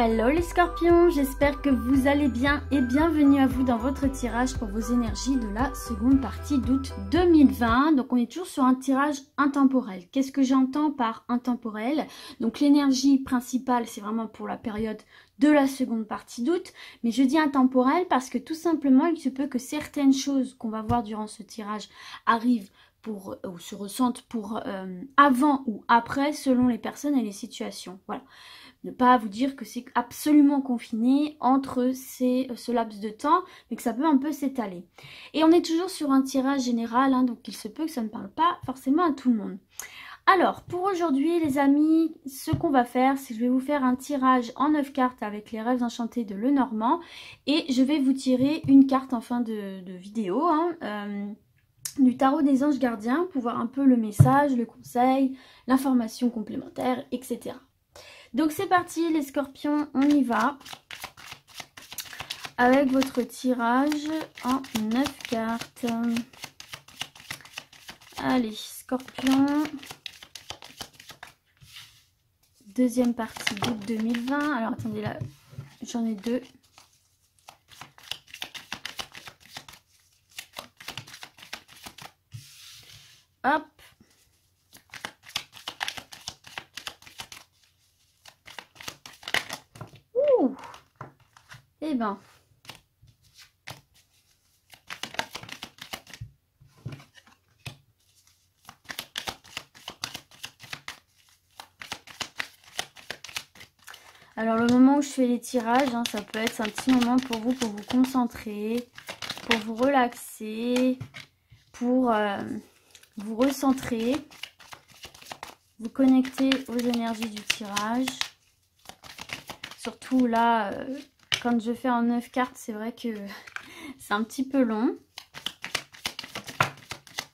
Hello les scorpions, j'espère que vous allez bien et bienvenue à vous dans votre tirage pour vos énergies de la seconde partie d'août 2020. Donc on est toujours sur un tirage intemporel. Qu'est-ce que j'entends par intemporel? Donc l'énergie principale c'est vraiment pour la période de la seconde partie d'août. Mais je dis intemporel parce que tout simplement il se peut que certaines choses qu'on va voir durant ce tirage arrivent ou se ressentent pour avant ou après selon les personnes et les situations. Voilà. Ne pas vous dire que c'est absolument confiné entre ce laps de temps, mais que ça peut un peu s'étaler. Et on est toujours sur un tirage général, hein, donc il se peut que ça ne parle pas forcément à tout le monde. Alors, pour aujourd'hui, les amis, ce qu'on va faire, c'est que je vais vous faire un tirage en 9 cartes avec les rêves enchantés de Lenormand. Et je vais vous tirer une carte en fin de vidéo, hein, du tarot des anges gardiens, pour voir un peu le message, le conseil, l'information complémentaire, etc. Donc c'est parti les scorpions, on y va avec votre tirage en 9 cartes. Allez, scorpion, deuxième partie d'août 2020. Alors attendez, là j'en ai deux. Hop. Eh ben. Alors le moment où je fais les tirages, hein, ça peut être un petit moment pour vous concentrer, pour vous relaxer, pour vous recentrer, vous connecter aux énergies du tirage. Surtout là, quand je fais en 9 cartes, c'est vrai que c'est un petit peu long.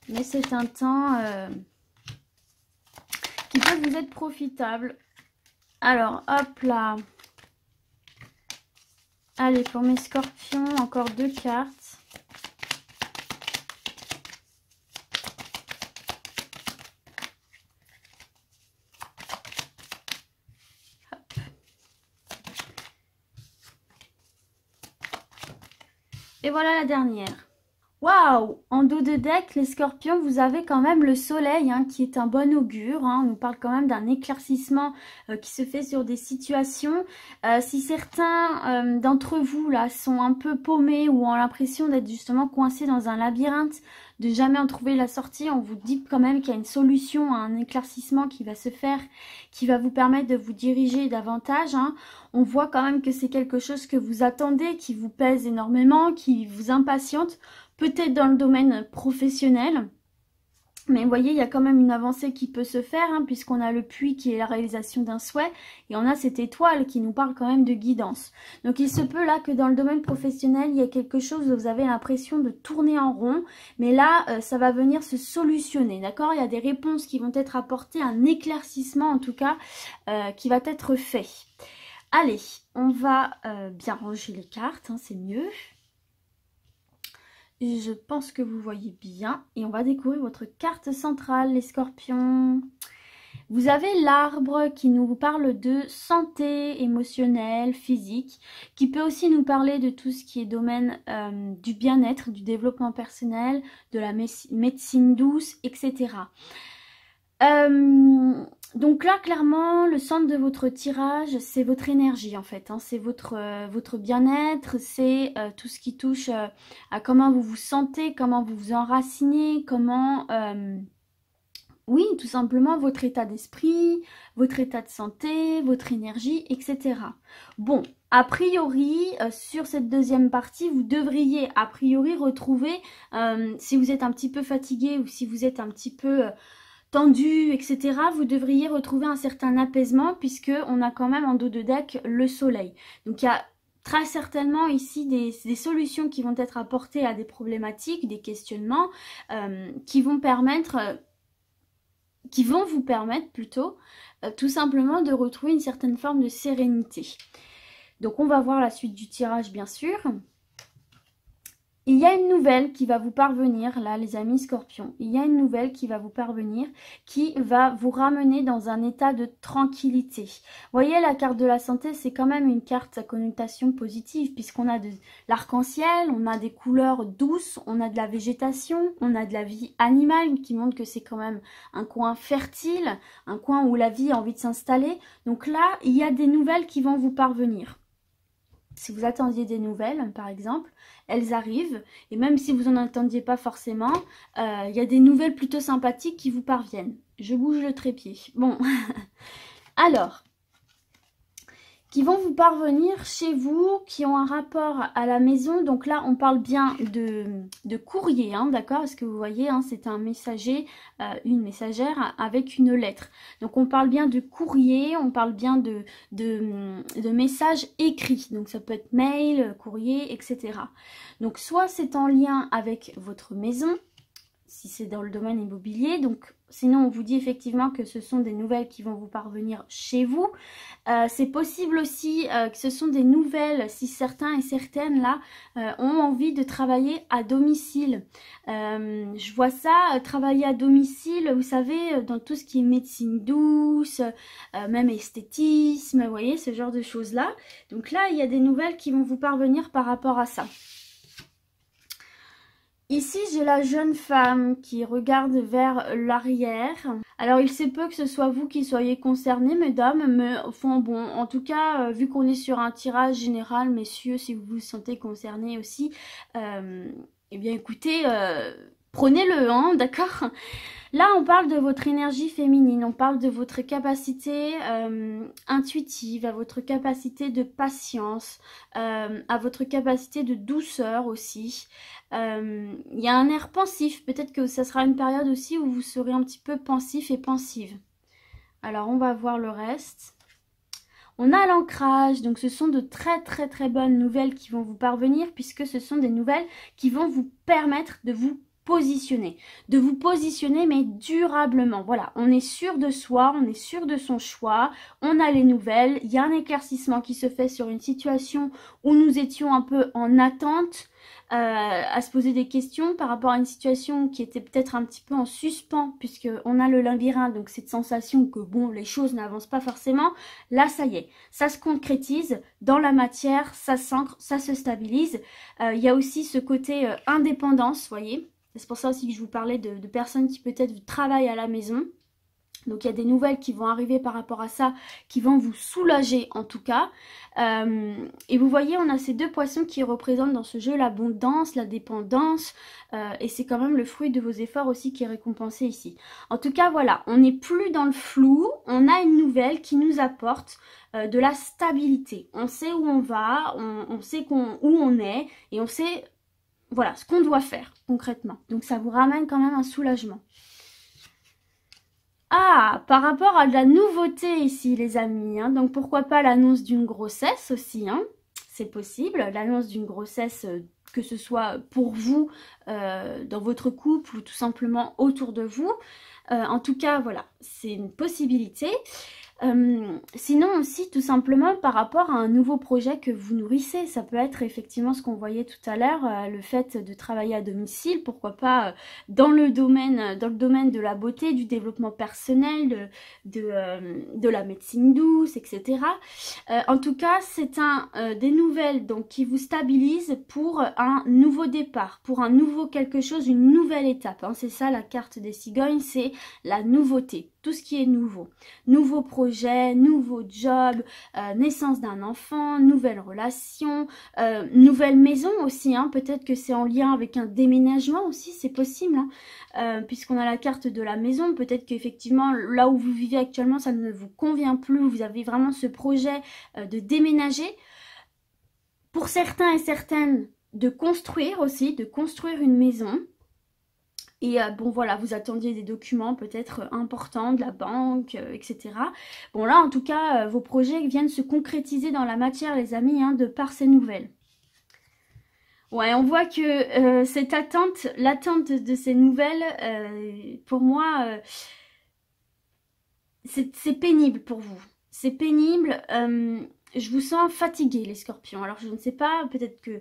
Mais c'est un temps qui peut vous être profitable. Alors, hop là. Allez, pour mes scorpions, encore 2 cartes. Et voilà la dernière. Waouh! En dos de deck, les scorpions, vous avez quand même le soleil, hein, qui est un bon augure. Hein. On nous parle quand même d'un éclaircissement qui se fait sur des situations. Si certains d'entre vous là sont un peu paumés ou ont l'impression d'être justement coincés dans un labyrinthe, de jamais en trouver la sortie, on vous dit quand même qu'il y a une solution, un éclaircissement qui va se faire, qui va vous permettre de vous diriger davantage. Hein. On voit quand même que c'est quelque chose que vous attendez, qui vous pèse énormément, qui vous impatiente, peut-être dans le domaine professionnel. Mais vous voyez, il y a quand même une avancée qui peut se faire, hein, puisqu'on a le puits qui est la réalisation d'un souhait, et on a cette étoile qui nous parle quand même de guidance. Donc il se peut là que dans le domaine professionnel, il y a quelque chose où vous avez l'impression de tourner en rond, mais là, ça va venir se solutionner, d'accord? Il y a des réponses qui vont être apportées, un éclaircissement en tout cas, qui va être fait. Allez, on va bien ranger les cartes, hein, c'est mieux. Je pense que vous voyez bien. Et on va découvrir votre carte centrale, les scorpions. Vous avez l'arbre qui nous parle de santé émotionnelle, physique, qui peut aussi nous parler de tout ce qui est domaine du bien-être, du développement personnel, de la médecine douce, etc. Donc là, clairement, le centre de votre tirage, c'est votre énergie en fait. Hein. C'est votre bien-être, c'est tout ce qui touche à comment vous vous sentez, comment vous vous enracinez, comment... oui, tout simplement votre état d'esprit, votre état de santé, votre énergie, etc. Bon, a priori, sur cette deuxième partie, vous devriez a priori retrouver, si vous êtes un petit peu fatigué ou si vous êtes un petit peu... tendu, etc., vous devriez retrouver un certain apaisement puisque on a quand même en dos de deck le soleil. Donc il y a très certainement ici des solutions qui vont être apportées à des problématiques, des questionnements qui vont vous permettre plutôt tout simplement de retrouver une certaine forme de sérénité. Donc on va voir la suite du tirage bien sûr. Il y a une nouvelle qui va vous parvenir, là les amis scorpions, il y a une nouvelle qui va vous parvenir, qui va vous ramener dans un état de tranquillité. Vous voyez, la carte de la santé, c'est quand même une carte à connotation positive, puisqu'on a de l'arc-en-ciel, on a des couleurs douces, on a de la végétation, on a de la vie animale, qui montre que c'est quand même un coin fertile, un coin où la vie a envie de s'installer. Donc là, il y a des nouvelles qui vont vous parvenir. Si vous attendiez des nouvelles, par exemple, elles arrivent. Et même si vous n'en attendiez pas forcément, il y a des nouvelles plutôt sympathiques qui vous parviennent. Je bouge le trépied. Bon, alors, qui vont vous parvenir chez vous, qui ont un rapport à la maison. Donc là, on parle bien de courrier, hein, d'accord? Parce que vous voyez, hein, c'est un messager, une messagère avec une lettre. Donc on parle bien de courrier, on parle bien de messages écrits. Donc ça peut être mail, courrier, etc. Donc soit c'est en lien avec votre maison, si c'est dans le domaine immobilier. Donc sinon on vous dit effectivement que ce sont des nouvelles qui vont vous parvenir chez vous. C'est possible aussi que ce sont des nouvelles si certains et certaines là ont envie de travailler à domicile. Je vois ça, travailler à domicile, vous savez, dans tout ce qui est médecine douce, même esthétisme, vous voyez, ce genre de choses là. Donc là il y a des nouvelles qui vont vous parvenir par rapport à ça. Ici, j'ai la jeune femme qui regarde vers l'arrière. Alors, il se peut que ce soit vous qui soyez concernés, mesdames, mais enfin bon, en tout cas, vu qu'on est sur un tirage général, messieurs, si vous vous sentez concernés aussi, eh bien écoutez, prenez-le, hein, d'accord ? Là, on parle de votre énergie féminine, on parle de votre capacité intuitive, à votre capacité de patience, à votre capacité de douceur aussi. Il y a un air pensif, peut-être que ça sera une période aussi où vous serez un petit peu pensif et pensive. Alors, on va voir le reste. On a l'ancrage, donc ce sont de très bonnes nouvelles qui vont vous parvenir puisque ce sont des nouvelles qui vont vous permettre de vous positionner mais durablement. Voilà, on est sûr de soi, on est sûr de son choix, on a les nouvelles, il y a un éclaircissement qui se fait sur une situation où nous étions un peu en attente, à se poser des questions par rapport à une situation qui était peut-être un petit peu en suspens puisque on a le labyrinthe, donc cette sensation que bon, les choses n'avancent pas forcément. Là, ça y est, ça se concrétise dans la matière, ça s'ancre, ça se stabilise. Il y a aussi ce côté indépendance, vous voyez. C'est pour ça aussi que je vous parlais de personnes qui peut-être travaillent à la maison. Donc il y a des nouvelles qui vont arriver par rapport à ça, qui vont vous soulager en tout cas. Et vous voyez, on a ces deux poissons qui représentent dans ce jeu l'abondance, la dépendance. Et c'est quand même le fruit de vos efforts aussi qui est récompensé ici. En tout cas, voilà, on n'est plus dans le flou. On a une nouvelle qui nous apporte de la stabilité. On sait où on va, on sait où on est et on sait... Voilà, ce qu'on doit faire concrètement. Donc ça vous ramène quand même un soulagement. Ah, par rapport à de la nouveauté ici les amis, hein, donc pourquoi pas l'annonce d'une grossesse aussi, hein, c'est possible. L'annonce d'une grossesse, que ce soit pour vous, dans votre couple ou tout simplement autour de vous. En tout cas, voilà, c'est une possibilité. Sinon aussi tout simplement par rapport à un nouveau projet que vous nourrissez, ça peut être effectivement ce qu'on voyait tout à l'heure, le fait de travailler à domicile, pourquoi pas dans le domaine de la beauté, du développement personnel, de la médecine douce, etc. En tout cas c'est des nouvelles donc qui vous stabilisent pour un nouveau départ, pour un nouveau quelque chose, une nouvelle étape, hein. C'est ça la carte des cigognes, c'est la nouveauté, tout ce qui est nouveau. Nouveau projet, nouveau job, naissance d'un enfant, nouvelle relation, nouvelle maison aussi, hein. Peut-être que c'est en lien avec un déménagement aussi, c'est possible, hein. Puisqu'on a la carte de la maison, peut-être qu'effectivement là où vous vivez actuellement ça ne vous convient plus, vous avez vraiment ce projet de déménager. Pour certains et certaines, de construire aussi, de construire une maison. Et bon voilà, vous attendiez des documents peut-être importants de la banque, etc. Bon là en tout cas, vos projets viennent se concrétiser dans la matière les amis, hein, de par ces nouvelles. Ouais, on voit que cette attente, l'attente de ces nouvelles, pour moi, c'est pénible pour vous. C'est pénible, je vous sens fatigué les scorpions. Alors je ne sais pas, peut-être que...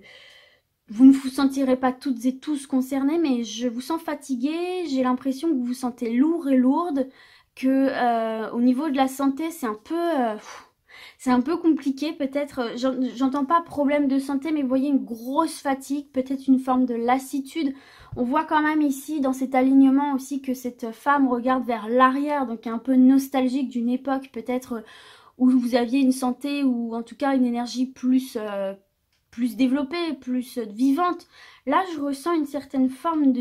vous ne vous sentirez pas toutes et tous concernés, mais je vous sens fatigué, j'ai l'impression que vous vous sentez lourd et lourde, que au niveau de la santé, c'est un peu compliqué, peut-être, j'entends pas problème de santé, mais vous voyez une grosse fatigue, peut-être une forme de lassitude. On voit quand même ici, dans cet alignement aussi, que cette femme regarde vers l'arrière, donc un peu nostalgique d'une époque peut-être où vous aviez une santé ou en tout cas une énergie plus développée, plus vivante. Là, je ressens une certaine forme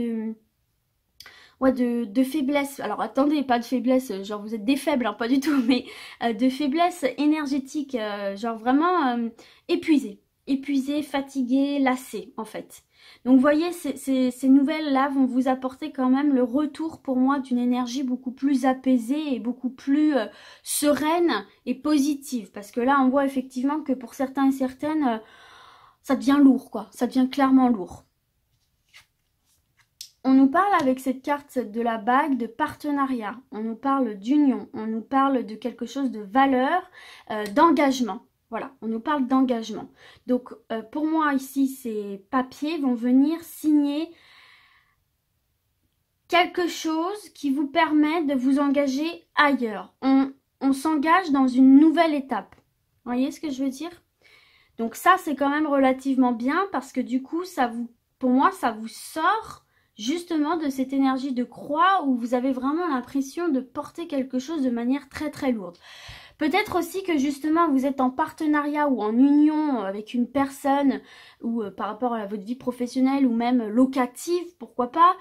ouais, de faiblesse. Alors attendez, pas de faiblesse, genre vous êtes des faibles, hein, pas du tout, mais de faiblesse énergétique, genre vraiment épuisé, fatigué, lassé en fait. Donc vous voyez, ces nouvelles-là vont vous apporter quand même le retour pour moi d'une énergie beaucoup plus apaisée et beaucoup plus sereine et positive. Parce que là, on voit effectivement que pour certains et certaines, ça devient lourd, quoi. Ça devient clairement lourd. On nous parle avec cette carte de la bague de partenariat, on nous parle d'union, on nous parle de quelque chose de valeur, d'engagement. Voilà, on nous parle d'engagement. Donc pour moi ici, ces papiers vont venir signer quelque chose qui vous permet de vous engager ailleurs. On s'engage dans une nouvelle étape. Vous voyez ce que je veux dire? Donc ça, c'est quand même relativement bien parce que du coup, pour moi, ça vous sort justement de cette énergie de croix où vous avez vraiment l'impression de porter quelque chose de manière très très lourde. Peut-être aussi que justement vous êtes en partenariat ou en union avec une personne ou par rapport à votre vie professionnelle ou même locative, pourquoi pas,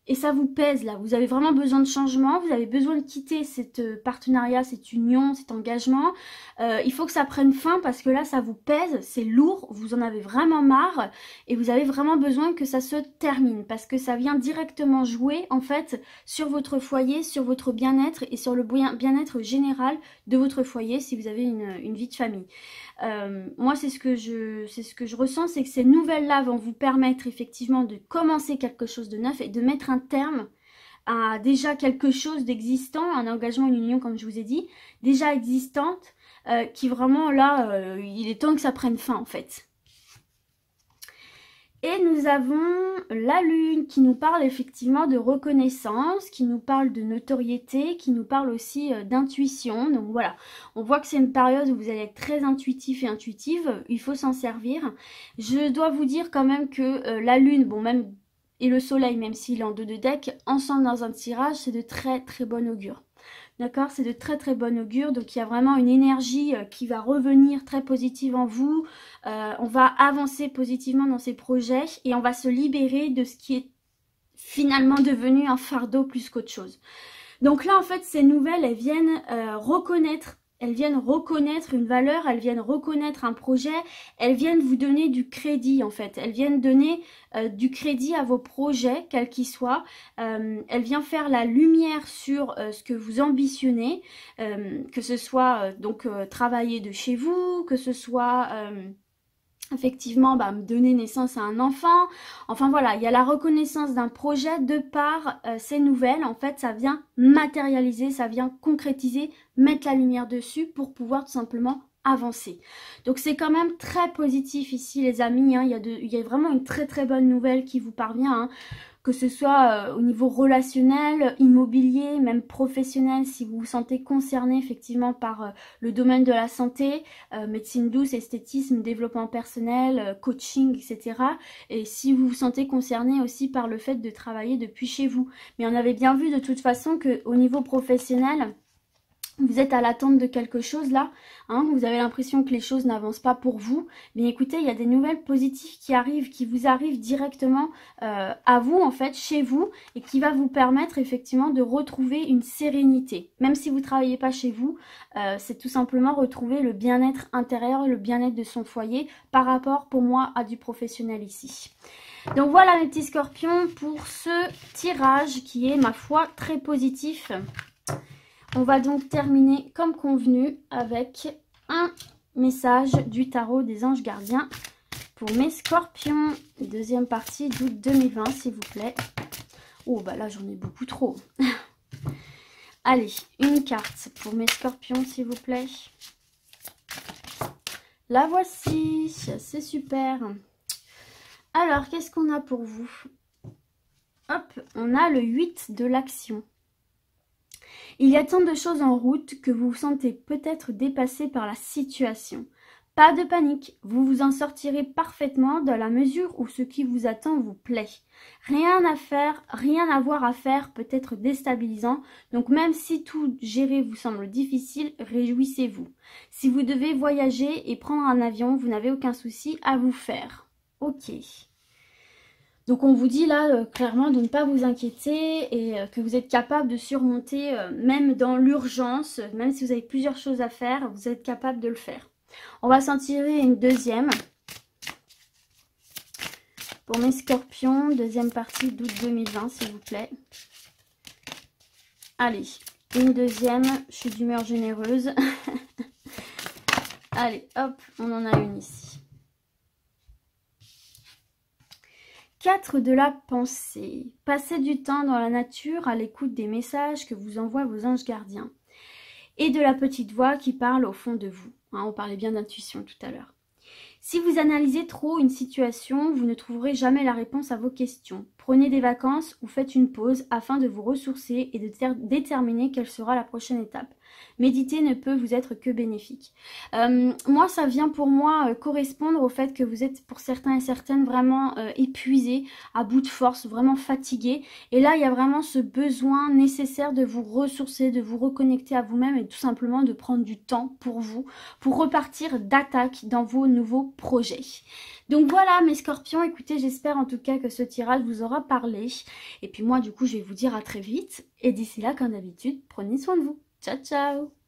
et ça vous pèse là, vous avez vraiment besoin de changement, vous avez besoin de quitter cette partenariat, cette union, cet engagement, il faut que ça prenne fin parce que là ça vous pèse, c'est lourd, vous en avez vraiment marre et vous avez vraiment besoin que ça se termine parce que ça vient directement jouer en fait sur votre foyer, sur votre bien-être et sur le bien-être général de votre foyer si vous avez une vie de famille. Moi c'est ce que je ressens, c'est que ces nouvelles-là vont vous permettre effectivement de commencer quelque chose de neuf et de mettre un terme à déjà quelque chose d'existant, un engagement, une union comme je vous ai dit, déjà existante, qui vraiment là, il est temps que ça prenne fin en fait. Et nous avons la lune qui nous parle effectivement de reconnaissance, qui nous parle de notoriété, qui nous parle aussi d'intuition. Donc voilà, on voit que c'est une période où vous allez être très intuitif et intuitive, il faut s'en servir. Je dois vous dire quand même que la lune, bon même et le soleil, même s'il est en 2 de deck, ensemble dans un tirage, c'est de très très bon augure. D'accord, c'est de très très bon augure, donc il y a vraiment une énergie qui va revenir très positive en vous. On va avancer positivement dans ces projets et on va se libérer de ce qui est finalement devenu un fardeau plus qu'autre chose. Donc là en fait ces nouvelles, elles viennent reconnaître une valeur, elles viennent reconnaître un projet, elles viennent vous donner du crédit en fait. Elles viennent donner du crédit à vos projets, quels qu'ils soient. Elles viennent faire la lumière sur ce que vous ambitionnez, que ce soit donc travailler de chez vous, que ce soit effectivement donner naissance à un enfant. Enfin voilà, il y a la reconnaissance d'un projet de par ces nouvelles. En fait, ça vient matérialiser, ça vient concrétiser, mettre la lumière dessus pour pouvoir tout simplement avancer. Donc c'est quand même très positif ici les amis, hein. Il y a vraiment une très très bonne nouvelle qui vous parvient, hein. Que ce soit au niveau relationnel, immobilier, même professionnel, si vous vous sentez concerné effectivement par le domaine de la santé, médecine douce, esthétisme, développement personnel, coaching, etc. Et si vous vous sentez concerné aussi par le fait de travailler depuis chez vous. Mais on avait bien vu de toute façon qu'au niveau professionnel, vous êtes à l'attente de quelque chose là, hein, vous avez l'impression que les choses n'avancent pas pour vous. Mais écoutez, il y a des nouvelles positives qui arrivent, qui vous arrivent directement à vous en fait, chez vous, et qui va vous permettre effectivement de retrouver une sérénité. Même si vous ne travaillez pas chez vous, c'est tout simplement retrouver le bien-être intérieur, le bien-être de son foyer par rapport pour moi à du professionnel ici. Donc voilà mes petits scorpions pour ce tirage qui est ma foi très positif. On va donc terminer comme convenu avec un message du tarot des anges gardiens pour mes scorpions. Deuxième partie d'août 2020 s'il vous plaît. Oh bah là j'en ai beaucoup trop. Allez, une carte pour mes scorpions s'il vous plaît. La voici, c'est super. Alors, qu'est-ce qu'on a pour vous? Hop, on a le 8 de l'action. Il y a tant de choses en route que vous vous sentez peut-être dépassé par la situation. Pas de panique, vous vous en sortirez parfaitement dans la mesure où ce qui vous attend vous plaît. Rien à faire, rien à voir à faire peut être déstabilisant, donc même si tout gérer vous semble difficile, réjouissez-vous. Si vous devez voyager et prendre un avion, vous n'avez aucun souci à vous faire. Ok. Donc on vous dit là clairement de ne pas vous inquiéter et que vous êtes capable de surmonter même dans l'urgence, même si vous avez plusieurs choses à faire, vous êtes capable de le faire. On va s'en tirer une deuxième. Pour mes scorpions, deuxième partie d'août 2020 s'il vous plaît. Allez, une deuxième, je suis d'humeur généreuse. Allez, hop, on en a une ici. 4 de la pensée. Passez du temps dans la nature à l'écoute des messages que vous envoient vos anges gardiens. Et de la petite voix qui parle au fond de vous. Hein, on parlait bien d'intuition tout à l'heure. Si vous analysez trop une situation, vous ne trouverez jamais la réponse à vos questions. Prenez des vacances ou faites une pause afin de vous ressourcer et de déterminer quelle sera la prochaine étape. Méditer ne peut vous être que bénéfique. Moi, ça vient pour moi correspondre au fait que vous êtes pour certains et certaines vraiment épuisés, à bout de force, vraiment fatigués. Et là, il y a vraiment ce besoin nécessaire de vous ressourcer, de vous reconnecter à vous-même et tout simplement de prendre du temps pour vous, pour repartir d'attaque dans vos nouveaux projets. Donc voilà mes scorpions, écoutez, j'espère en tout cas que ce tirage vous aura parlé. Et puis moi, du coup, je vais vous dire à très vite. Et d'ici là, comme d'habitude, prenez soin de vous. Ciao, ciao!